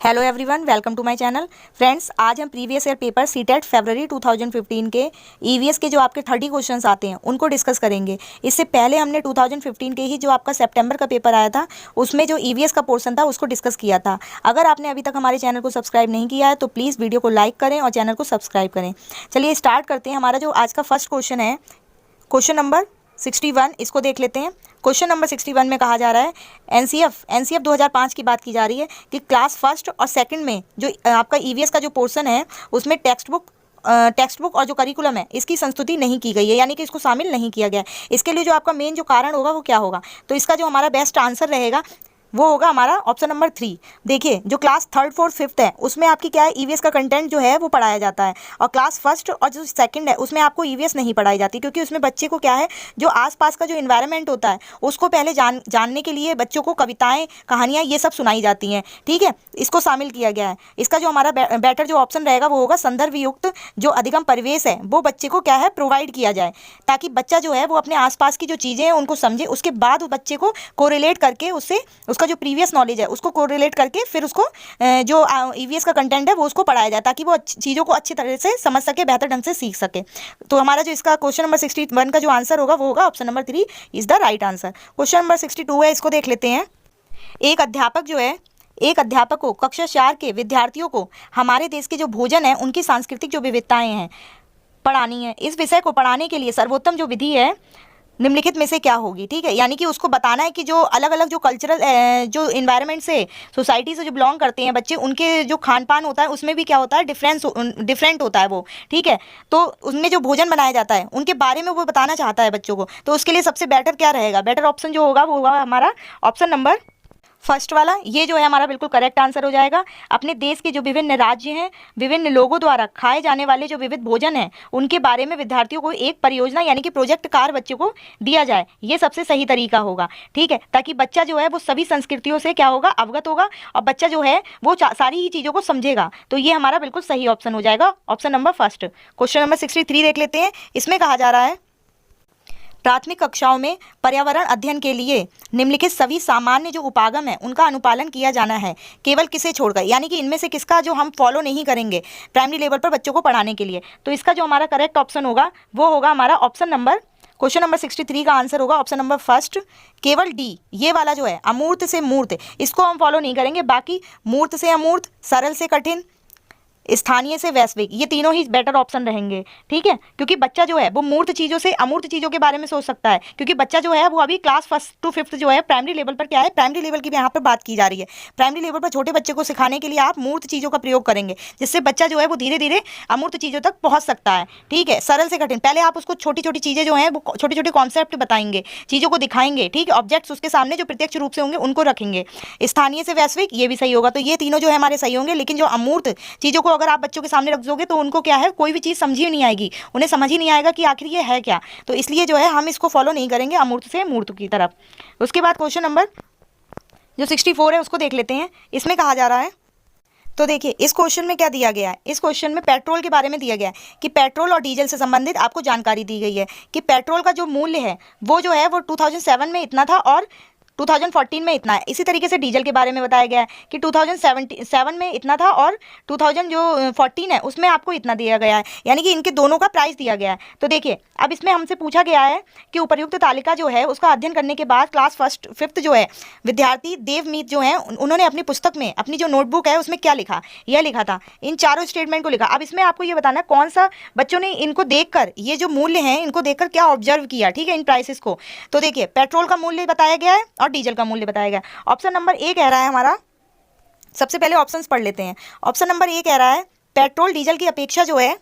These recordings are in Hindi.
Hello everyone, welcome to my channel. Friends, आज हम प्रीवियस ईयर पेपर सीटेट फरवरी 2015 के ईवीएस के जो आपके 30 क्वेश्चंस आते हैं उनको डिस्कस करेंगे। इससे पहले हमने 2015 के ही जो आपका सितंबर का पेपर आया था उसमें जो ईवीएस का पोर्शन था उसको डिस्कस किया था। अगर आपने अभी तक हमारे चैनल को सब्सक्राइब नहीं किया है तो प्लीज़ वीडियो को लाइक करें और चैनल को सब्सक्राइब करें। चलिए स्टार्ट करते हैं। हमारा जो आज का फर्स्ट क्वेश्चन है, क्वेश्चन नंबर 61, इसको देख लेते हैं। क्वेश्चन नंबर 61 में कहा जा रहा है एनसीएफ 2005 की बात की जा रही है कि क्लास फर्स्ट और सेकंड में जो आपका ईवीएस का जो पोर्शन है उसमें टेक्स्ट बुक और जो करिकुलम है इसकी संस्तुति नहीं की गई है, यानी कि इसको शामिल नहीं किया गया है। इसके लिए जो आपका मेन जो कारण होगा वो क्या होगा, तो इसका जो हमारा बेस्ट आंसर रहेगा वो होगा हमारा ऑप्शन नंबर 3। देखिए, जो क्लास थर्ड फोर्थ फिफ्थ है उसमें आपकी क्या है, ईवीएस का कंटेंट जो है वो पढ़ाया जाता है, और क्लास फर्स्ट और जो सेकंड है उसमें आपको ईवीएस नहीं पढ़ाई जाती, क्योंकि उसमें बच्चे को क्या है, जो आसपास का जो इन्वायरमेंट होता है उसको पहले जानने के लिए बच्चों को कविताएं, कहानियाँ ये सब सुनाई जाती हैं। ठीक है, इसको शामिल किया गया है। इसका जो हमारा बेटर जो ऑप्शन रहेगा वो होगा संदर्भ युक्त जो अधिगम परिवेश है वो बच्चे को क्या है प्रोवाइड किया जाए, ताकि बच्चा जो है वो अपने आसपास की जो चीज़ें हैं उनको समझे, उसके बाद बच्चे को कोरिलेट करके उससे उसका जो प्रीवियस नॉलेज है उसको कोरिलेट करके फिर उसको जो ईवीएस का कंटेंट है वो उसको पढ़ाया जाए, ताकि वो चीज़ों को अच्छी तरह से समझ सके, बेहतर ढंग से सीख सके। तो हमारा जो इसका क्वेश्चन नंबर 61 का जो आंसर होगा वो होगा option number 3 is the right answer. Question number 62 है, इसको देख लेते हैं। एक अध्यापक को कक्षा 4 के विद्यार्थियों को हमारे देश के जो भोजन है उनकी सांस्कृतिक जो विविधताएं हैं पढ़ानी है। इस विषय को पढ़ाने के लिए सर्वोत्तम जो विधि है निम्नलिखित में से क्या होगी। ठीक है, यानी कि उसको बताना है कि जो अलग अलग जो कल्चरल जो इन्वायरमेंट से, सोसाइटी से जो बिलोंग करते हैं बच्चे, उनके जो खान पान होता है उसमें भी क्या होता है, डिफरेंट होता है वो। ठीक है, तो उसमें जो भोजन बनाया जाता है उनके बारे में वो बताना चाहता है बच्चों को, तो उसके लिए सबसे बेटर क्या रहेगा, बेटर ऑप्शन जो होगा वो होगा हमारा ऑप्शन नंबर फर्स्ट वाला। ये जो है हमारा बिल्कुल करेक्ट आंसर हो जाएगा। अपने देश के जो विभिन्न राज्य हैं, विभिन्न लोगों द्वारा खाए जाने वाले जो विविध भोजन हैं उनके बारे में विद्यार्थियों को एक परियोजना यानी कि प्रोजेक्ट कार्य बच्चों को दिया जाए, ये सबसे सही तरीका होगा। ठीक है, ताकि बच्चा जो है वो सभी संस्कृतियों से क्या होगा, अवगत होगा, और बच्चा जो है वो सारी ही चीज़ों को समझेगा। तो ये हमारा बिल्कुल सही ऑप्शन हो जाएगा, option number first. Question number 63 देख लेते हैं। इसमें कहा जा रहा है प्राथमिक कक्षाओं में पर्यावरण अध्ययन के लिए निम्नलिखित सभी सामान्य जो उपागम है उनका अनुपालन किया जाना है, केवल किसे छोड़कर, यानी कि इनमें से किसका जो हम फॉलो नहीं करेंगे प्राइमरी लेवल पर बच्चों को पढ़ाने के लिए। तो इसका जो हमारा करेक्ट ऑप्शन होगा वो होगा हमारा ऑप्शन नंबर, क्वेश्चन नंबर 63 का आंसर होगा ऑप्शन नंबर फर्स्ट, केवल डी। ये वाला जो है अमूर्त से मूर्त, इसको हम फॉलो नहीं करेंगे, बाकी मूर्त से अमूर्त, सरल से कठिन, स्थानीय से वैश्विक, ये तीनों ही बेटर ऑप्शन रहेंगे। ठीक है, क्योंकि बच्चा जो है वो मूर्त चीज़ों से अमूर्त चीज़ों के बारे में सोच सकता है, क्योंकि बच्चा जो है वो अभी क्लास फर्स्ट टू फिफ्थ जो है प्राइमरी लेवल पर क्या है, प्राइमरी लेवल की भी यहाँ पर बात की जा रही है। प्राइमरी लेवल पर छोटे बच्चे को सिखाने के लिए आप मूर्त चीज़ों का प्रयोग करेंगे, जिससे बच्चा जो है वो धीरे धीरे अमूर्त चीज़ों तक पहुँच सकता है। ठीक है, सरल से कठिन, पहले आप उसको छोटी छोटी चीज़ें जो हैं वो छोटे छोटे कॉन्सेप्ट बताएंगे, चीज़ों को दिखाएंगे। ठीक है, ऑब्जेक्ट्स उसके सामने जो प्रत्यक्ष रूप से होंगे उनको रखेंगे। स्थानीय से वैश्विक, ये भी सही होगा। तो ये तीनों जो है हमारे सही होंगे, लेकिन जो अमूर्त चीज़ों को अगर आप बच्चों के सामने दोगे तो उनको क्या है, कोई भी चीज़ समझ ही नहीं आएगी, उन्हें समझ ही नहीं आएगा कि आखिर ये है क्या। तो इसलिए जो है हम इसको फॉलो नहीं करेंगे अमूर्त से मूर्त की तरफ। उसके बाद क्वेश्चन नंबर जो 64 है उसको देख लेते हैं। इसमें कहा जा रहा है, तो देखिए इस क्वेश्चन में क्या दिया गया है, इस क्वेश्चन में पेट्रोल के बारे में दिया गया है कि पेट्रोल और डीजल से संबंधित आपको जानकारी दी गई है कि पेट्रोल का जो मूल्य है वो जो है वो 2007 में इतना था और 2014 में इतना है। इसी तरीके से डीजल के बारे में बताया गया है कि 2007 में इतना था और 2014 है उसमें आपको इतना दिया गया है, यानी कि इनके दोनों का प्राइस दिया गया है। तो देखिए अब इसमें हमसे पूछा गया है कि उपर्युक्त तालिका जो है उसका अध्ययन करने के बाद क्लास फर्स्ट फिफ्थ जो है विद्यार्थी देवमीत जो है उन्होंने अपनी पुस्तक में, अपनी जो नोटबुक है उसमें क्या लिखा, यह लिखा था, इन चारों स्टेटमेंट को लिखा। अब इसमें आपको ये बताना कौन सा बच्चों ने इनको देखकर, ये जो मूल्य हैं इनको देखकर क्या ऑब्जर्व किया। ठीक है, इन प्राइसेस को। तो देखिए पेट्रोल का मूल्य बताया गया है और डीजल का मूल्य बताया गया। ऑप्शन नंबर ए कह रहा है हमारा, सबसे पहले ऑप्शंस पढ़ लेते हैं। ऑप्शन नंबर ए कह रहा है पेट्रोल डीजल की अपेक्षा जो है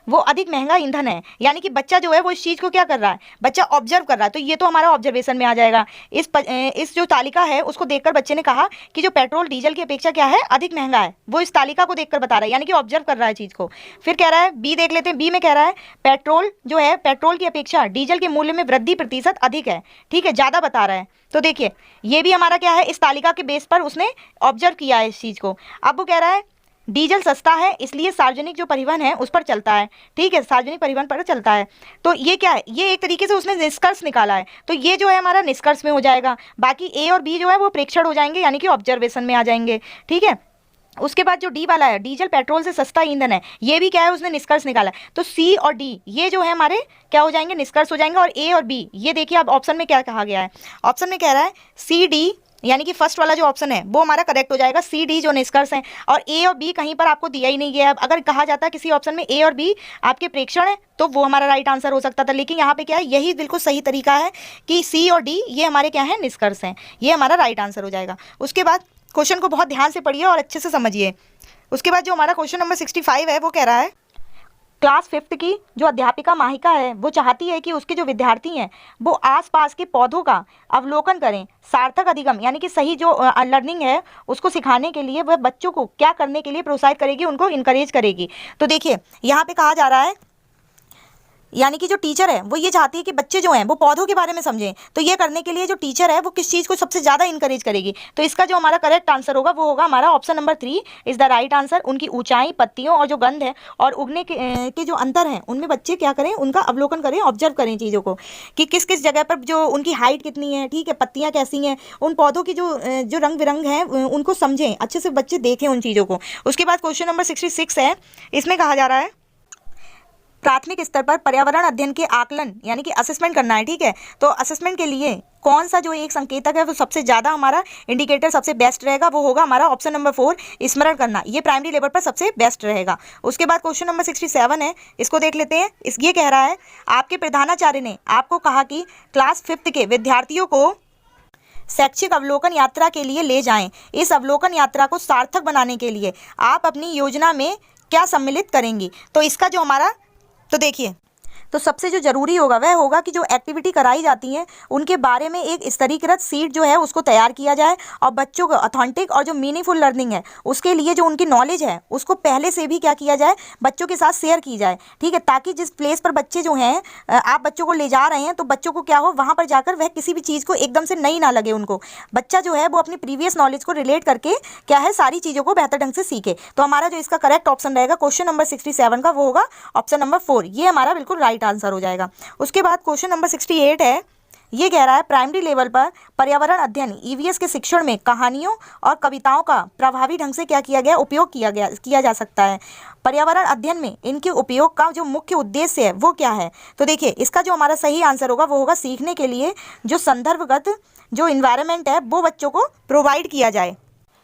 वो अधिक महंगा ईंधन है, यानी कि बच्चा जो है वो इस चीज़ को क्या कर रहा है, बच्चा ऑब्जर्व कर रहा है। तो ये तो हमारा ऑब्जर्वेशन में आ जाएगा। इस जो तालिका है उसको देखकर बच्चे ने कहा कि जो पेट्रोल डीजल की अपेक्षा क्या है, अधिक महंगा है, वो इस तालिका को देखकर बता रहा है, यानी कि ऑब्जर्व कर रहा है चीज़ को। फिर कह रहा है बी देख लेते हैं। बी में कह रहा है पेट्रोल जो है, पेट्रोल की अपेक्षा डीजल के मूल्य में वृद्धि प्रतिशत अधिक है। ठीक है, ज़्यादा बता रहा है। तो देखिए ये भी हमारा क्या है, इस तालिका के बेस पर उसने ऑब्जर्व किया है इस चीज़ को। अब वो कह रहा है डीजल सस्ता है इसलिए सार्वजनिक जो परिवहन है उस पर चलता है। ठीक है, सार्वजनिक परिवहन पर चलता है। तो ये क्या है, ये एक तरीके से उसने निष्कर्ष निकाला है। तो ये जो है हमारा निष्कर्ष में हो जाएगा। बाकी ए और बी जो है वो प्रेक्षण हो जाएंगे, यानी कि ऑब्जर्वेशन में आ जाएंगे। ठीक है, उसके बाद जो डी वाला है, डीजल पेट्रोल से सस्ता ईंधन है, ये भी क्या है उसने निष्कर्ष निकाला है। तो सी और डी ये जो है हमारे क्या हो जाएंगे, निष्कर्ष हो जाएंगे। और ए और बी ये देखिए अब ऑप्शन में क्या कहा गया है, ऑप्शन में कह रहा है सी डी, यानी कि फर्स्ट वाला जो ऑप्शन है वो हमारा करेक्ट हो जाएगा, सी डी जो निष्कर्ष है। और ए और बी कहीं पर आपको दिया ही नहीं गया है। अगर कहा जाता है किसी ऑप्शन में ए और बी आपके प्रेक्षण है तो वो हमारा राइट आंसर हो सकता था, लेकिन यहाँ पे क्या है, यही बिल्कुल सही तरीका है कि सी और डी ये हमारे क्या है, निष्कर्ष हैं, ये हमारा राइट आंसर हो जाएगा। उसके बाद क्वेश्चन को बहुत ध्यान से पढ़िए और अच्छे से समझिए। उसके बाद जो हमारा क्वेश्चन नंबर 65 है वो कह रहा है, क्लास 5th की जो अध्यापिका माहिका है वो चाहती है कि उसके जो विद्यार्थी हैं वो आसपास के पौधों का अवलोकन करें। सार्थक अधिगम यानी कि सही जो लर्निंग है उसको सिखाने के लिए वह बच्चों को क्या करने के लिए प्रोत्साहित करेगी, उनको इनकरेज करेगी। तो देखिए यहाँ पे कहा जा रहा है, यानी कि जो टीचर है वो ये चाहती है कि बच्चे जो हैं वो पौधों के बारे में समझें। तो ये करने के लिए जो टीचर है वो किस चीज़ को सबसे ज़्यादा इंकरेज करेगी। तो इसका जो हमारा करेक्ट आंसर होगा वो होगा हमारा option number 3 is the right answer. उनकी ऊंचाई, पत्तियों और जो गंध है और उगने के जो अंतर हैं उनमें बच्चे क्या करें, उनका अवलोकन करें, ऑब्जर्व करें चीज़ों को कि किस किस जगह पर जो उनकी हाइट कितनी है, ठीक है, पत्तियाँ कैसी हैं, उन पौधों की जो रंग बिरंग हैं उनको समझें, अच्छे से बच्चे देखें उन चीज़ों को। उसके बाद क्वेश्चन नंबर 66 है, इसमें कहा जा रहा है प्राथमिक स्तर पर पर्यावरण अध्ययन के आकलन यानी कि असेसमेंट करना है, ठीक है। तो असेसमेंट के लिए कौन सा जो एक संकेतक है वो सबसे ज़्यादा हमारा इंडिकेटर सबसे बेस्ट रहेगा, वो होगा हमारा ऑप्शन नंबर 4 स्मरण करना। ये प्राइमरी लेवल पर सबसे बेस्ट रहेगा। उसके बाद क्वेश्चन नंबर 67 है, इसको देख लेते हैं। ये कह रहा है आपके प्रधानाचार्य ने आपको कहा कि क्लास 5th के विद्यार्थियों को शैक्षिक अवलोकन यात्रा के लिए ले जाएं। इस अवलोकन यात्रा को सार्थक बनाने के लिए आप अपनी योजना में क्या सम्मिलित करेंगी। तो इसका जो हमारा, तो देखिए, तो सबसे जो जरूरी होगा वह होगा कि जो एक्टिविटी कराई जाती हैं उनके बारे में एक स्तरीकृत सीट जो है उसको तैयार किया जाए और बच्चों को ऑथेंटिक और जो मीनिंगफुल लर्निंग है उसके लिए जो उनकी नॉलेज है उसको पहले से भी क्या किया जाए, बच्चों के साथ शेयर की जाए, ठीक है, ताकि जिस प्लेस पर बच्चे जो हैं आप बच्चों को ले जा रहे हैं तो बच्चों को क्या हो, वहाँ पर जाकर वह किसी भी चीज़ को एकदम से नई ना लगे उनको। बच्चा जो है वो अपनी प्रीवियस नॉलेज को रिलेट करके क्या है, सारी चीज़ों को बेहतर ढंग से सीखे। तो हमारा जो इसका करेक्ट ऑप्शन रहेगा क्वेश्चन नंबर 67 का वो होगा ऑप्शन नंबर 4, ये हमारा बिल्कुल राइट आंसर हो जाएगा। उसके बाद क्वेश्चन नंबर 68 है, ये कह रहा है प्राइमरी लेवल पर पर्यावरण अध्ययन ईवीएस के शिक्षण में कहानियों और कविताओं का प्रभावी ढंग से क्या किया गया, उपयोग किया जा सकता है। पर्यावरण अध्ययन में इनके उपयोग का जो मुख्य उद्देश्य है वो क्या है। तो देखिए इसका जो हमारा सही आंसर होगा वो होगा सीखने के लिए जो संदर्भगत जो इन्वायरमेंट है वो बच्चों को प्रोवाइड किया जाए।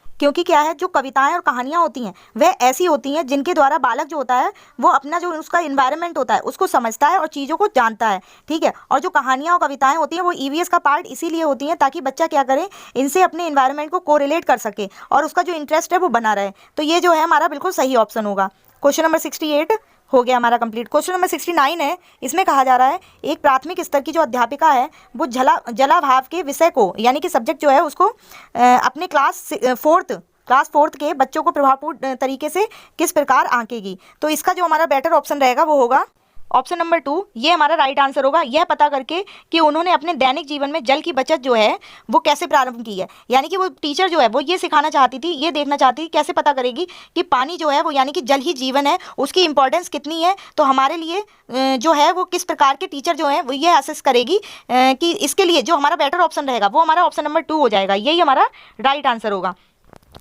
क्योंकि क्या है, जो कविताएं और कहानियाँ होती हैं वह ऐसी होती हैं जिनके द्वारा बालक जो होता है वो अपना जो उसका इन्वायरमेंट होता है उसको समझता है और चीज़ों को जानता है, ठीक है। और जो कहानियाँ और कविताएं होती हैं वो ईवीएस का पार्ट इसीलिए होती हैं ताकि बच्चा क्या करे, इनसे अपने इन्वायरमेंट को कोरिलेट कर सके और उसका जो इंटरेस्ट है वो बना रहे। तो ये जो है हमारा बिल्कुल सही ऑप्शन होगा। क्वेश्चन नंबर 68 हो गया हमारा कंप्लीट। क्वेश्चन नंबर 69 है, इसमें कहा जा रहा है एक प्राथमिक स्तर की जो अध्यापिका है वो जलाभाव के विषय को यानी कि सब्जेक्ट जो है उसको अपने क्लास फोर्थ के बच्चों को प्रभावपूर्ण तरीके से किस प्रकार आंकेगी। तो इसका जो हमारा बेटर ऑप्शन रहेगा वो होगा ऑप्शन नंबर 2, ये हमारा राइट आंसर होगा। यह पता करके कि उन्होंने अपने दैनिक जीवन में जल की बचत जो है वो कैसे प्रारंभ की है। यानी कि वो टीचर जो है वो ये सिखाना चाहती थी, ये देखना चाहती थी कैसे पता करेगी कि पानी जो है वो यानी कि जल ही जीवन है, उसकी इंपॉर्टेंस कितनी है। तो हमारे लिए जो है वो किस प्रकार के टीचर जो है वो ये असेस करेगी कि इसके लिए जो हमारा बेटर ऑप्शन रहेगा वो हमारा ऑप्शन नंबर 2 हो जाएगा, यही हमारा राइट आंसर होगा।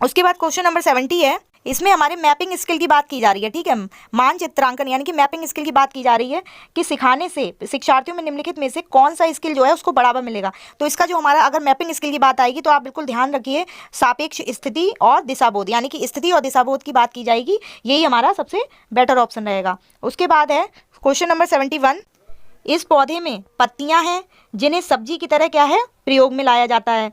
उसके बाद क्वेश्चन नंबर 70 है, इसमें हमारे मैपिंग स्किल की बात की जा रही है, ठीक है, मानचित्रांकन यानी कि मैपिंग स्किल की बात की जा रही है कि सिखाने से शिक्षार्थियों में निम्नलिखित में से कौन सा स्किल जो है उसको बढ़ावा मिलेगा। तो इसका जो हमारा अगर मैपिंग स्किल की बात आएगी तो आप बिल्कुल ध्यान रखिए, सापेक्ष स्थिति और दिशाबोध यानी कि स्थिति और दिशाबोध की बात की जाएगी, यही हमारा सबसे बेटर ऑप्शन रहेगा। उसके बाद है क्वेश्चन नंबर 71, इस पौधे में पत्तियां हैं जिन्हें सब्जी की तरह क्या है प्रयोग में लाया जाता है।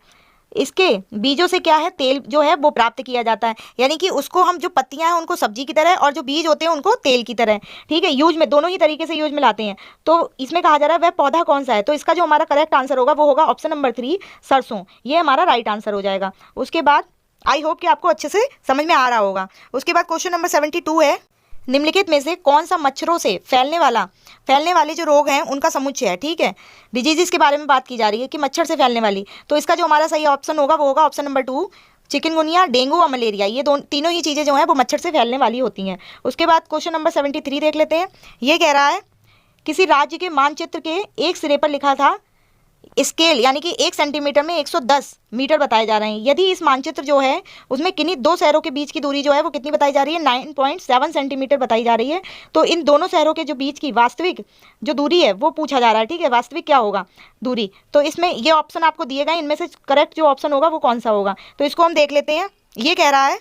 इसके बीजों से क्या है, तेल जो है वो प्राप्त किया जाता है। यानी कि उसको हम जो पत्तियां हैं उनको सब्जी की तरह और जो बीज होते हैं उनको तेल की तरह, ठीक है, यूज में दोनों ही तरीके से यूज में लाते हैं। तो इसमें कहा जा रहा है वह पौधा कौन सा है। तो इसका जो हमारा करेक्ट आंसर होगा वो होगा ऑप्शन नंबर 3 सरसों, ये हमारा राइट आंसर हो जाएगा। उसके बाद आई होप कि आपको अच्छे से समझ में आ रहा होगा। उसके बाद क्वेश्चन नंबर 72 है, निम्नलिखित में से कौन सा मच्छरों से फैलने वाले जो रोग हैं उनका समुच्चय है, ठीक है, डिजीजेस के बारे में बात की जा रही है कि मच्छर से फैलने वाली। तो इसका जो हमारा सही ऑप्शन होगा वो होगा ऑप्शन नंबर 2 चिकनगुनिया, डेंगू और मलेरिया, ये तीनों ही चीज़ें जो हैं वो मच्छर से फैलने वाली होती हैं। उसके बाद क्वेश्चन नंबर 73 देख लेते हैं। ये कह रहा है किसी राज्य के मानचित्र के एक सिरे पर लिखा था स्केल यानी कि 1 सेंटीमीटर में 110 मीटर बताए जा रहे हैं। यदि इस मानचित्र जो है उसमें किन्हीं दो शहरों के बीच की दूरी जो है वो कितनी बताई जा रही है, 9.7 सेंटीमीटर बताई जा रही है। तो इन दोनों शहरों के जो बीच की वास्तविक जो दूरी है वो पूछा जा रहा है, ठीक है, वास्तविक क्या होगा दूरी। तो इसमें ये ऑप्शन आपको दिए गए, इनमें से करेक्ट जो ऑप्शन होगा वो कौन सा होगा, तो इसको हम देख लेते हैं। ये कह रहा है,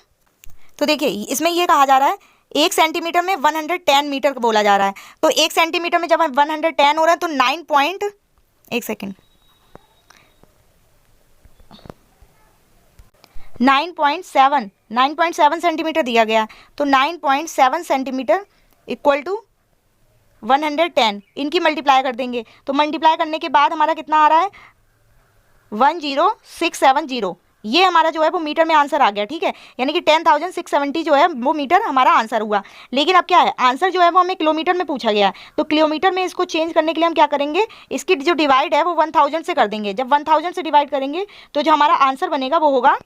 तो देखिए इसमें ये कहा जा रहा है 1 सेंटीमीटर में 110 मीटर बोला जा रहा है। तो 1 सेंटीमीटर में जब 110 हो रहा है तो 9.7 सेंटीमीटर दिया गया। तो 9.7 सेंटीमीटर इक्वल टू 110, इनकी मल्टीप्लाई कर देंगे। तो मल्टीप्लाई करने के बाद हमारा कितना आ रहा है, 10670। ये हमारा जो है वो मीटर में आंसर आ गया, ठीक है, यानी कि 10,670 जो है वो मीटर हमारा आंसर हुआ। लेकिन अब क्या है, आंसर जो है वो हमें किलोमीटर में पूछा गया है। तो किलोमीटर में इसको चेंज करने के लिए हम क्या करेंगे, इसकी जो डिवाइड है वो 1000 से कर देंगे। जब 1000 से डिवाइड करेंगे तो जो हमारा आंसर बनेगा वो होगा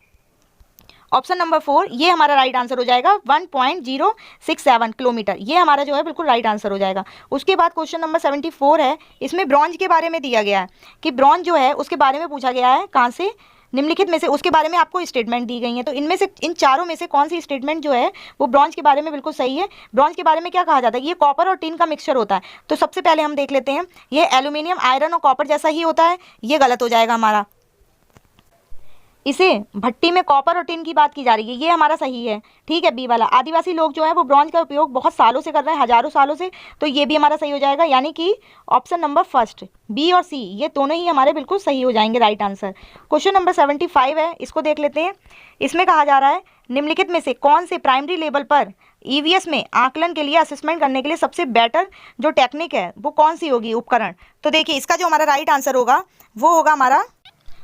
ऑप्शन नंबर 4, ये हमारा राइट आंसर हो जाएगा 1.067 किलोमीटर। ये हमारा जो है बिल्कुल राइट आंसर हो जाएगा। उसके बाद क्वेश्चन नंबर 74 है, इसमें ब्रॉन्ज के बारे में दिया गया है कि ब्रॉन्ज जो है उसके बारे में पूछा गया है, कहाँ से, निम्नलिखित में से उसके बारे में आपको स्टेटमेंट दी गई है। तो इनमें से इन चारों में से कौन सी स्टेटमेंट जो है वो ब्रॉन्ज के बारे में बिल्कुल सही है। ब्रॉन्ज के बारे में क्या कहा जाता है, ये कॉपर और टिन का मिक्सचर होता है। तो सबसे पहले हम देख लेते हैं, ये एल्यूमिनियम, आयरन और कॉपर जैसा ही होता है, ये गलत हो जाएगा हमारा। इसे भट्टी में कॉपर और टिन की बात की जा रही है, ये हमारा सही है, ठीक है, बी वाला। आदिवासी लोग जो है वो ब्रॉन्ज का उपयोग बहुत सालों से कर रहे हैं, हजारों सालों से, तो ये भी हमारा सही हो जाएगा, यानी कि ऑप्शन नंबर फर्स्ट, बी और सी, ये दोनों ही हमारे बिल्कुल सही हो जाएंगे राइट आंसर। क्वेश्चन नंबर 75 है, इसको देख लेते हैं। इसमें कहा जा रहा है निम्नलिखित में से कौन से प्राइमरी लेवल पर ईवीएस में आकलन के लिए असेसमेंट करने के लिए सबसे बेटर जो टेक्निक है वो कौन सी होगी, उपकरण। तो देखिए इसका जो हमारा राइट आंसर होगा वो होगा हमारा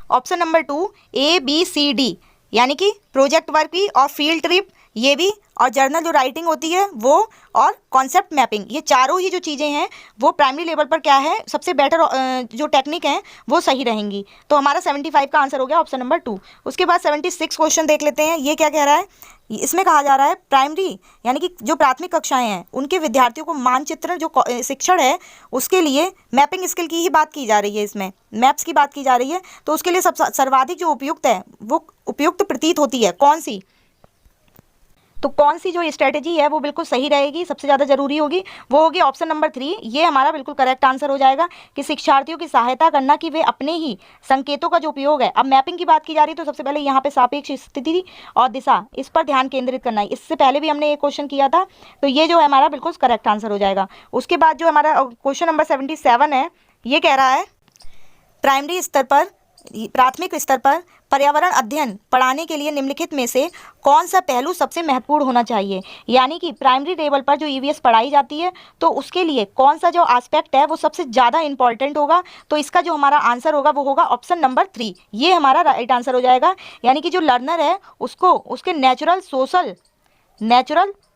ऑप्शन नंबर 2, ABCD, यानी कि प्रोजेक्ट वर्क भी और फील्ड ट्रिप, ये भी, और जर्नल जो राइटिंग होती है वो, और कॉन्सेप्ट मैपिंग, ये चारों ही जो चीज़ें हैं वो प्राइमरी लेवल पर क्या है सबसे बेटर जो टेक्निक है वो सही रहेंगी। तो हमारा 75 का आंसर हो गया ऑप्शन नंबर 2। उसके बाद 76 क्वेश्चन देख लेते हैं। ये क्या कह रहा है, इसमें कहा जा रहा है प्राइमरी यानी कि जो प्राथमिक कक्षाएं हैं उनके विद्यार्थियों को मानचित्र जो शिक्षण है उसके लिए मैपिंग स्किल की ही बात की जा रही है, इसमें मैप्स की बात की जा रही है। तो उसके लिए सर्वाधिक जो उपयुक्त है वो उपयुक्त प्रतीत होती है कौन सी, तो कौन सी जो स्ट्रेटेजी है वो बिल्कुल सही रहेगी, सबसे ज़्यादा जरूरी होगी, वो होगी ऑप्शन नंबर 3। ये हमारा बिल्कुल करेक्ट आंसर हो जाएगा कि शिक्षार्थियों की सहायता करना कि वे अपने ही संकेतों का जो उपयोग है, अब मैपिंग की बात की जा रही है तो सबसे पहले यहाँ पे सापेक्ष स्थिति और दिशा, इस पर ध्यान केंद्रित करना है। इससे पहले भी हमने एक क्वेश्चन किया था, तो ये जो है हमारा बिल्कुल करेक्ट आंसर हो जाएगा। उसके बाद जो हमारा क्वेश्चन नंबर 77 है, ये कह रहा है प्राइमरी स्तर पर, प्राथमिक स्तर पर पर्यावरण अध्ययन पढ़ाने के लिए निम्नलिखित में से कौन सा पहलू सबसे महत्वपूर्ण होना चाहिए, यानी कि प्राइमरी लेवल पर जो ईवीएस पढ़ाई जाती है तो उसके लिए कौन सा जो एस्पेक्ट है वो सबसे ज़्यादा इंपॉर्टेंट होगा। तो इसका जो हमारा आंसर होगा वो होगा ऑप्शन नंबर 3, ये हमारा राइट आंसर हो जाएगा। यानी कि जो लर्नर है उसको उसके नेचुरल,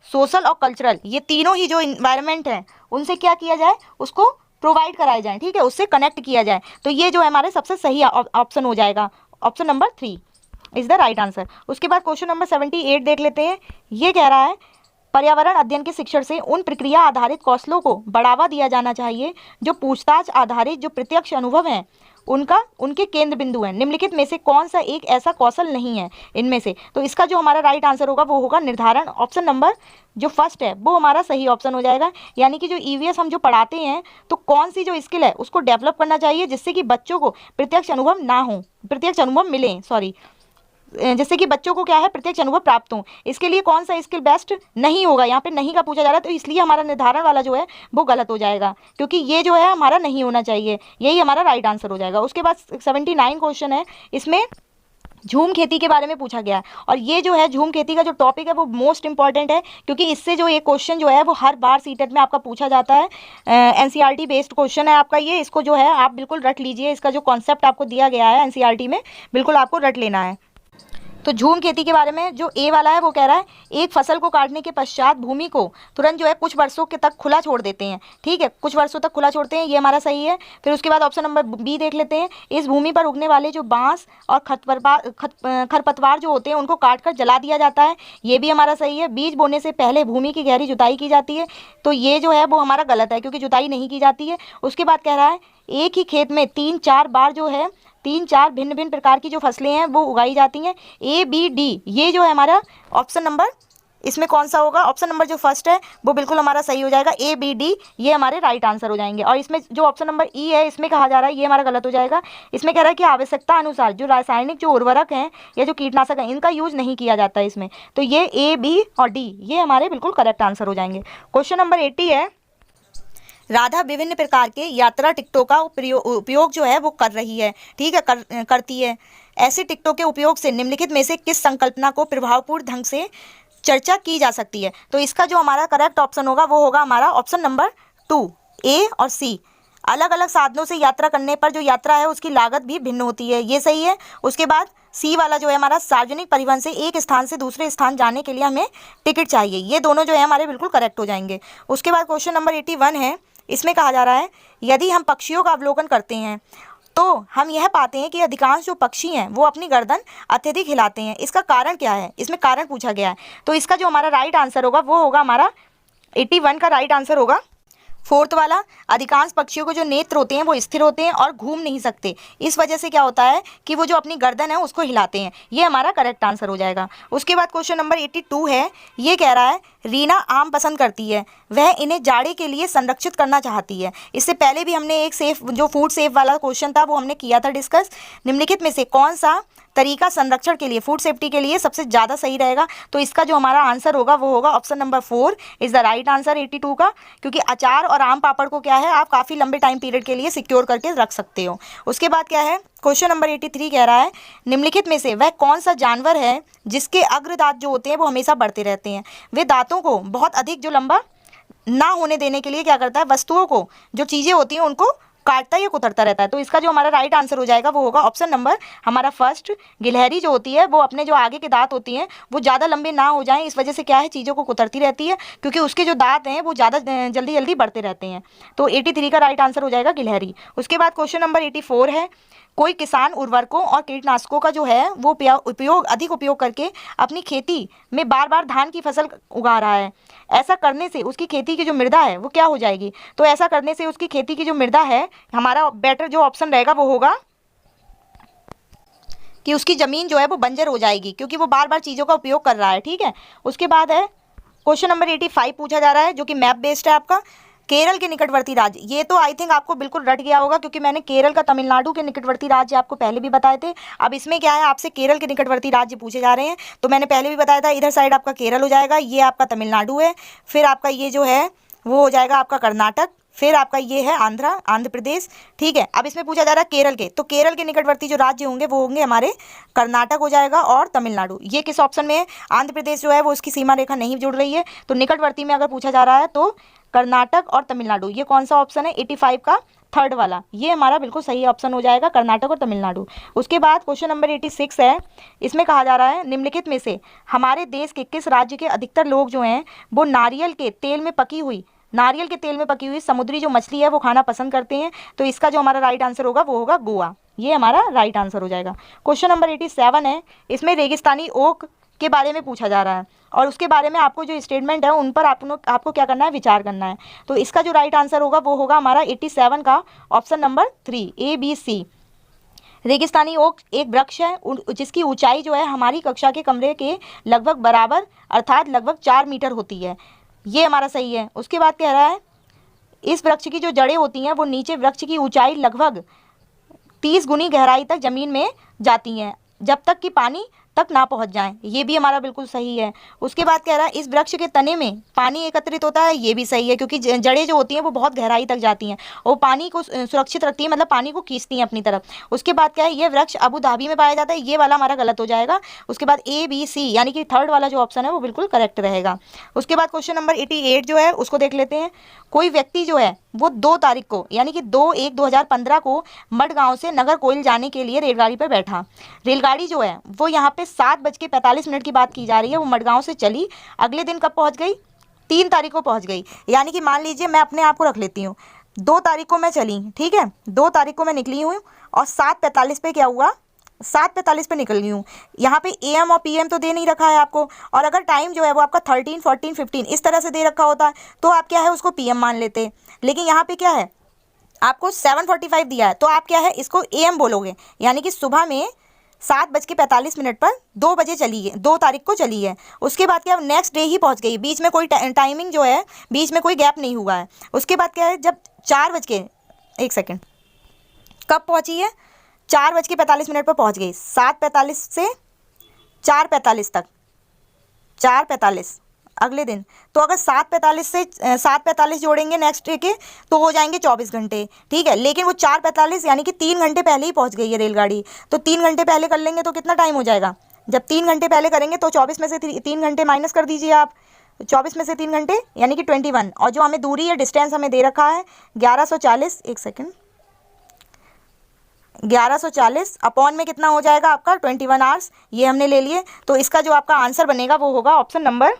सोशल और कल्चरल, ये तीनों ही जो इन्वायरमेंट हैं उनसे क्या किया जाए, उसको प्रोवाइड कराए जाएँ, ठीक है, उससे कनेक्ट किया जाए। तो ये जो है हमारे सबसे सही ऑप्शन हो जाएगा, option number 3 is the right answer. उसके बाद क्वेश्चन नंबर 78 देख लेते हैं। ये कह रहा है पर्यावरण अध्ययन के शिक्षण से उन प्रक्रिया आधारित कौशलों को बढ़ावा दिया जाना चाहिए जो पूछताछ आधारित जो प्रत्यक्ष अनुभव हैं उनके केंद्र बिंदु हैं। निम्नलिखित में से कौन सा एक ऐसा कौशल नहीं है इनमें से। तो इसका जो हमारा राइट आंसर होगा वो होगा निर्धारण, ऑप्शन नंबर जो फर्स्ट है वो हमारा सही ऑप्शन हो जाएगा। यानी कि जो ईवीएस हम जो पढ़ाते हैं तो कौन सी जो स्किल है उसको डेवलप करना चाहिए जिससे कि बच्चों को प्रत्यक्ष अनुभव ना हो, प्रत्यक्ष अनुभव मिले, जिससे कि बच्चों को क्या है प्रत्यक्ष अनुभव प्राप्त हो। इसके लिए कौन सा स्किल बेस्ट नहीं होगा, यहाँ पे नहीं का पूछा जा रहा है, तो इसलिए हमारा निर्धारण वाला जो है वो गलत हो जाएगा, क्योंकि ये जो है हमारा नहीं होना चाहिए, यही हमारा राइट आंसर हो जाएगा। उसके बाद 79 क्वेश्चन है, इसमें झूम खेती के बारे में पूछा गया है, और ये जो है झूम खेती का जो टॉपिक है वो मोस्ट इंपॉर्टेंट है, क्योंकि इससे जो ये क्वेश्चन जो है वो हर बार सीटेट में आपका पूछा जाता है। एनसीईआरटी बेस्ड क्वेश्चन है आपका ये, इसको जो है आप बिल्कुल रट लीजिए। इसका जो कॉन्सेप्ट आपको दिया गया है एनसीईआरटी में बिल्कुल आपको रट लेना है। तो झूम खेती के बारे में जो ए वाला है वो कह रहा है एक फसल को काटने के पश्चात भूमि को तुरंत जो है कुछ वर्षों के तक खुला छोड़ देते हैं। ठीक है, कुछ वर्षों तक खुला छोड़ते हैं, ये हमारा सही है। फिर उसके बाद ऑप्शन नंबर बी देख लेते हैं, इस भूमि पर उगने वाले जो बांस और खरपतवार जो होते हैं उनको काट कर जला दिया जाता है, ये भी हमारा सही है। बीज बोने से पहले भूमि की गहरी जुताई की जाती है, तो ये जो है वो हमारा गलत है क्योंकि जुताई नहीं की जाती है। उसके बाद कह रहा है एक ही खेत में 3-4 बार जो है 3-4 भिन्न भिन्न प्रकार की जो फसलें हैं वो उगाई जाती हैं। ए बी डी ये जो है हमारा ऑप्शन नंबर, इसमें कौन सा होगा? ऑप्शन नंबर जो फर्स्ट है वो बिल्कुल हमारा सही हो जाएगा, ए बी डी ये हमारे राइट आंसर हो जाएंगे। और इसमें जो ऑप्शन नंबर ई है इसमें कहा जा रहा है ये हमारा गलत हो जाएगा। इसमें कह रहा है कि आवश्यकता अनुसार जो रासायनिक जो उर्वरक हैं या जो कीटनाशक हैं इनका यूज नहीं किया जाता है इसमें, तो ये ए बी और डी ये हमारे बिल्कुल करेक्ट आंसर हो जाएंगे। क्वेश्चन नंबर 80 है, राधा विभिन्न प्रकार के यात्रा टिकटों का उपयोग जो है वो कर रही है। ठीक है, करती है। ऐसे टिकटों के उपयोग से निम्नलिखित में से किस संकल्पना को प्रभावपूर्ण ढंग से चर्चा की जा सकती है? तो इसका जो हमारा करेक्ट ऑप्शन होगा वो होगा हमारा ऑप्शन नंबर 2, ए और सी। अलग अलग साधनों से यात्रा करने पर जो यात्रा है उसकी लागत भी भिन्न होती है, ये सही है। उसके बाद सी वाला जो है हमारा सार्वजनिक परिवहन से एक स्थान से दूसरे स्थान जाने के लिए हमें टिकट चाहिए, ये दोनों जो है हमारे बिल्कुल करेक्ट हो जाएंगे। उसके बाद क्वेश्चन नंबर 81 है, इसमें कहा जा रहा है यदि हम पक्षियों का अवलोकन करते हैं तो हम यह पाते हैं कि अधिकांश जो पक्षी हैं वो अपनी गर्दन अत्यधिक हिलाते हैं, इसका कारण क्या है? इसमें कारण पूछा गया है, तो इसका जो हमारा राइट आंसर होगा वो होगा हमारा 81 का राइट आंसर होगा फोर्थ वाला। अधिकांश पक्षियों को जो नेत्र होते हैं वो स्थिर होते हैं और घूम नहीं सकते, इस वजह से क्या होता है कि वो जो अपनी गर्दन है उसको हिलाते हैं, ये हमारा करेक्ट आंसर हो जाएगा। उसके बाद क्वेश्चन नंबर 82 है, ये कह रहा है रीना आम पसंद करती है, वह इन्हें जाड़े के लिए संरक्षित करना चाहती है। इससे पहले भी हमने एक सेफ जो फूड सेफ वाला क्वेश्चन था वो हमने किया था डिस्कस। निम्नलिखित में से कौन सा तरीका संरक्षण के लिए, फूड सेफ्टी के लिए सबसे ज़्यादा सही रहेगा? तो इसका जो हमारा आंसर होगा वो होगा option number 4 is the right answer 82 का, क्योंकि अचार और आम पापड़ को क्या है आप काफ़ी लंबे टाइम पीरियड के लिए सिक्योर करके रख सकते हो। उसके बाद क्या है, क्वेश्चन नंबर 83 कह रहा है निम्नलिखित में से वह कौन सा जानवर है जिसके अग्र दांत जो होते हैं वो हमेशा बढ़ते रहते हैं? वे दांतों को बहुत अधिक जो लंबा ना होने देने के लिए क्या करता है, वस्तुओं को जो चीज़ें होती हैं उनको काटता या कुतरता रहता है। तो इसका जो हमारा राइट आंसर हो जाएगा वो होगा ऑप्शन नंबर हमारा फर्स्ट। गिलहरी जो होती है वो अपने जो आगे के दांत होती हैं वो ज़्यादा लंबे ना हो जाएं, इस वजह से क्या है चीज़ों को कुतरती रहती है, क्योंकि उसके जो दांत हैं वो ज़्यादा जल्दी जल्दी बढ़ते रहते हैं। तो 83 का राइट आंसर हो जाएगा गिलहरी। उसके बाद क्वेश्चन नंबर 84 है, कोई किसान उर्वरकों और कीटनाशकों का जो है वो अधिक उपयोग करके अपनी खेती में बार बार धान की फसल उगा रहा है, ऐसा करने से उसकी खेती की जो मृदा है वो क्या हो जाएगी? तो ऐसा करने से उसकी खेती की जो मृदा है, हमारा बेटर जो ऑप्शन रहेगा वो होगा कि उसकी ज़मीन जो है वो बंजर हो जाएगी, क्योंकि वो बार बार चीज़ों का उपयोग कर रहा है। ठीक है, उसके बाद है क्वेश्चन नंबर 85 पूछा जा रहा है जो कि मैप बेस्ड है आपका। केरल के निकटवर्ती राज्य, ये तो आई थिंक आपको बिल्कुल रट गया होगा क्योंकि मैंने केरल का तमिलनाडु के निकटवर्ती राज्य आपको पहले भी बताए थे। अब इसमें क्या है, आपसे केरल के निकटवर्ती राज्य पूछे जा रहे हैं, तो मैंने पहले भी बताया था इधर साइड आपका केरल हो जाएगा, ये आपका तमिलनाडु है, फिर आपका ये जो है वो हो जाएगा आपका कर्नाटक, फिर आपका ये है आंध्र प्रदेश। ठीक है, अब इसमें पूछा जा रहा है केरल के, तो केरल के निकटवर्ती जो राज्य होंगे वो होंगे हमारे कर्नाटक हो जाएगा और तमिलनाडु। ये किस ऑप्शन में है? आंध्र प्रदेश जो है वो उसकी सीमा रेखा नहीं जुड़ रही है, तो निकटवर्ती में अगर पूछा जा रहा है तो कर्नाटक और तमिलनाडु, ये कौन सा ऑप्शन है? 85 का थर्ड वाला, ये हमारा बिल्कुल सही ऑप्शन हो जाएगा, कर्नाटक और तमिलनाडु। उसके बाद क्वेश्चन नंबर 86 है, इसमें कहा जा रहा है निम्नलिखित में से हमारे देश के किस राज्य के अधिकतर लोग जो हैं वो नारियल के तेल में पकी हुई समुद्री जो मछली है वो खाना पसंद करते हैं? तो इसका जो हमारा राइट आंसर होगा वो होगा गोवा, ये हमारा राइट आंसर हो जाएगा। क्वेश्चन नंबर 87 है, इसमें रेगिस्तानी ओक के बारे में पूछा जा रहा है और उसके बारे में आपको जो स्टेटमेंट है उन पर आपको क्या करना है, विचार करना है। तो इसका जो राइट आंसर होगा वो होगा हमारा 87 का ऑप्शन नंबर 3 ABC। रेगिस्तानी ओक एक वृक्ष है जिसकी ऊंचाई जो है हमारी कक्षा के कमरे के लगभग बराबर अर्थात लगभग 4 मीटर होती है, ये हमारा सही है। उसके बाद कह रहा है इस वृक्ष की जो जड़ें होती हैं वो नीचे वृक्ष की ऊंचाई लगभग 30 गुनी गहराई तक जमीन में जाती हैं जब तक कि पानी तक ना पहुंच जाएं, ये भी हमारा बिल्कुल सही है। उसके बाद कह रहा है इस वृक्ष के तने में पानी एकत्रित होता है, ये भी सही है क्योंकि जड़ें जो होती हैं वो बहुत गहराई तक जाती हैं और पानी को सुरक्षित रखती हैं, मतलब पानी को खींचती हैं अपनी तरफ। उसके बाद क्या है, ये वृक्ष अबू धाबी में पाया जाता है, ये वाला हमारा गलत हो जाएगा। उसके बाद ABC यानी कि थर्ड वाला जो ऑप्शन है वो बिल्कुल करेक्ट रहेगा। उसके बाद क्वेश्चन नंबर 88 जो है उसको देख लेते हैं। कोई व्यक्ति जो है वो 2 तारीख को यानी कि 2/1/2015 को मडगांव से नगर कोइल जाने के लिए रेलगाड़ी पर बैठा। रेलगाड़ी जो है वो यहाँ पे 7:45 की बात की जा रही है, वो मडगांव से चली, अगले दिन कब पहुंच गई, 3 तारीख को पहुंच गई। यानी कि मान लीजिए मैं अपने आप को रख लेती हूँ, 2 तारीख को मैं चली, ठीक है, 2 तारीख को मैं निकली हूँ और 7:45 पे क्या हुआ, 7:45 पे निकल गई हूँ। यहाँ पे AM और PM तो दे नहीं रखा है आपको, और अगर टाइम जो है वो आपका 13, 14, 15 इस तरह से दे रखा होता तो आप क्या है उसको PM मान लेते, लेकिन यहाँ पे क्या है आपको 7:45 दिया है, तो आप क्या है इसको AM बोलोगे। यानी कि सुबह में 7:45 पर 2 बजे चली है, 2 तारीख को चली है। उसके बाद क्या नेक्स्ट डे ही पहुंच गई, बीच में कोई टाइमिंग जो है, बीच में कोई गैप नहीं हुआ है। उसके बाद क्या है जब 1 सेकेंड कब पहुंची है, 4:45 पर पहुंच गई, 7:45 से 4:45 तक, 4:45 अगले दिन। तो अगर 7:45 से 7:45 जोड़ेंगे नेक्स्ट डे के तो हो जाएंगे 24 घंटे, ठीक है। लेकिन वो 4:45 यानी कि 3 घंटे पहले ही पहुंच गई है रेलगाड़ी, तो 3 घंटे पहले कर लेंगे तो कितना टाइम हो जाएगा, जब 3 घंटे पहले करेंगे तो 24 में से 3 घंटे माइनस कर दीजिए आप, 24 में से 3 घंटे यानी कि 21, और जो हमें दूरी है डिस्टेंस हमें दे रखा है 1140, 1 सेकेंड, 1140 अपॉन में कितना हो जाएगा आपका 21 आवर्स, ये हमने ले लिए। तो इसका जो आपका आंसर बनेगा वो होगा ऑप्शन नंबर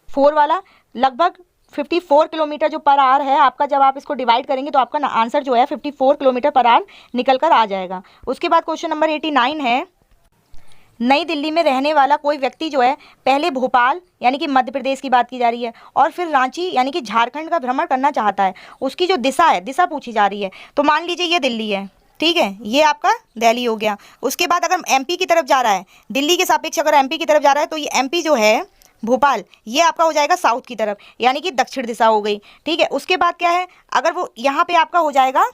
4 वाला। लगभग 54 किलोमीटर जो पर आवर है आपका, जब आप इसको डिवाइड करेंगे तो आपका आंसर जो है 54 किलोमीटर पर आवर निकल कर आ जाएगा। उसके बाद क्वेश्चन नंबर 89 है, नई दिल्ली में रहने वाला कोई व्यक्ति जो है पहले भोपाल यानी कि मध्य प्रदेश की बात की जा रही है और फिर रांची यानी कि झारखंड का भ्रमण करना चाहता है। उसकी जो दिशा है, दिशा पूछी जा रही है, तो मान लीजिए ये दिल्ली है, ठीक है, ये आपका दिल्ली हो गया। उसके बाद अगर MP की तरफ जा रहा है, दिल्ली के सापेक्ष अगर MP की तरफ जा रहा है तो ये MP जो है भोपाल, ये आपका हो जाएगा साउथ की तरफ यानी कि दक्षिण दिशा हो गई, ठीक है। उसके बाद क्या है, अगर वो यहाँ पे आपका हो जाएगा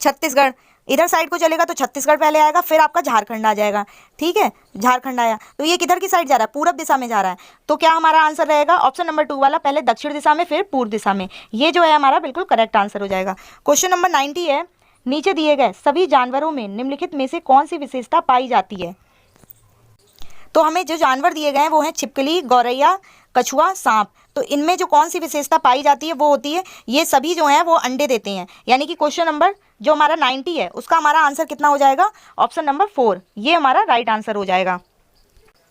छत्तीसगढ़, इधर साइड को चलेगा तो छत्तीसगढ़ पहले आएगा, फिर आपका झारखंड आ जाएगा, ठीक है, झारखंड आया तो ये किधर की साइड जा रहा है, पूरब दिशा में जा रहा है। तो क्या हमारा आंसर रहेगा ऑप्शन नंबर 2 वाला, पहले दक्षिण दिशा में फिर पूर्व दिशा में, ये जो है हमारा बिल्कुल करेक्ट आंसर हो जाएगा। क्वेश्चन नंबर 90 है, नीचे दिए गए सभी जानवरों में निम्नलिखित में से कौन सी विशेषता पाई जाती है। तो हमें जो जानवर दिए गए हैं वो हैं छिपकली, गौरैया, कछुआ, सांप। तो इनमें जो कौन सी विशेषता पाई जाती है वो होती है, ये सभी जो हैं वो अंडे देते हैं। यानी कि क्वेश्चन नंबर जो हमारा 90 है उसका हमारा आंसर कितना हो जाएगा, ऑप्शन नंबर 4, ये हमारा राइट आंसर हो जाएगा।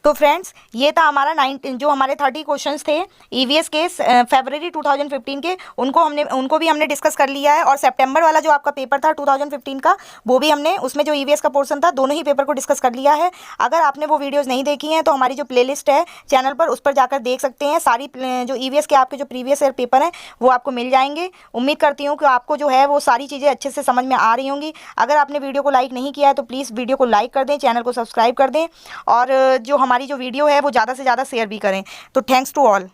तो फ्रेंड्स ये था हमारा जो हमारे 30 क्वेश्चंस थे EVS के फरवरी 2015 के, उनको भी हमने डिस्कस कर लिया है। और सितंबर वाला जो आपका पेपर था 2015 का, वो भी हमने उसमें जो EVS का पोर्शन था दोनों ही पेपर को डिस्कस कर लिया है। अगर आपने वो वीडियोज़ नहीं देखी हैं तो हमारी जो प्लेलिस्ट है चैनल पर, उस पर जाकर देख सकते हैं। सारी जो EVS के आपके जो प्रीवियस ईयर पेपर हैं वो आपको मिल जाएंगे। उम्मीद करती हूँ कि आपको जो है वो सारी चीज़ें अच्छे से समझ में आ रही होंगी। अगर आपने वीडियो को लाइक नहीं किया है तो प्लीज़ वीडियो को लाइक कर दें, चैनल को सब्सक्राइब कर दें, और जो हमारी जो वीडियो है वो ज़्यादा से ज़्यादा शेयर भी करें। तो थैंक्स टू ऑल।